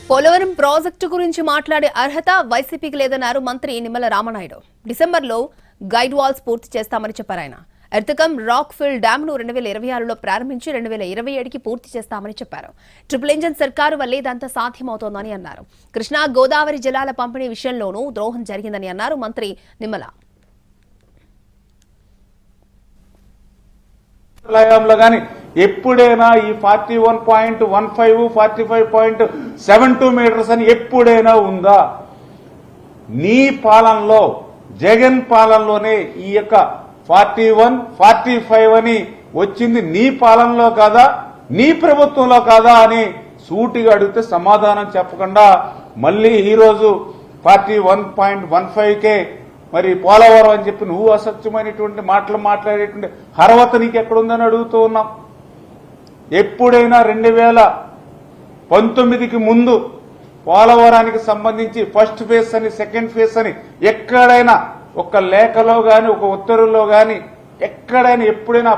Polavaram project గురించి మాట్లాడే అర్హత వైసీపీకి లేదన్నారు మంత్రి నిమ్మల రామనాయుడు. డిసెంబర్లో గైడ్ వాల్స్ పూర్తి చేస్తామని చెప్పారు ఆయన. ఎర్తకం రాక్ ఫిల్ డ్యాంను 2026లో ప్రారంభించి 2027కి పూర్తి చేస్తామని చెప్పారు. ట్రిపుల్ ఇంజన్ సర్కారు వల్లే ఇదంతా సాధ్యమవుతోందని అన్నారు. కృష్ణా గోదావరి జలాల పంపిణీ విషయంలోనూ ద్రోహం జరిగిందని అన్నారు మంత్రి నిమ్మల. ఎప్పుడైనా ఈ 41.15 45.72 మీటర్స్ అని ఎప్పుడైనా ఉందా? నీ పాలనలో, జగన్ పాలనలోనే ఈ యొక్క 41, 45 అని వచ్చింది నీ పాలనలో కాదా, నీ ప్రభుత్వంలో కాదా అని సూటిగా అడిగితే సమాధానం చెప్పకుండా మళ్ళీ ఈరోజు 41.15కే మరి పోలవరం అని చెప్పి నువ్వు అసత్యమైనటువంటి మాటలు మాట్లాడేటువంటి అర్హత నీకు ఎక్కడుందని అడుగుతూ ఉన్నాం. ఎప్పుడైనా 2019కి ముందు పోలవరానికి సంబంధించి ఫస్ట్ ఫేజ్ అని, సెకండ్ ఫేజ్ అని ఎక్కడైనా ఒక లేఖలో గాని, ఒక ఉత్తర్వుల్లో గాని ఎక్కడైనా ఎప్పుడైనా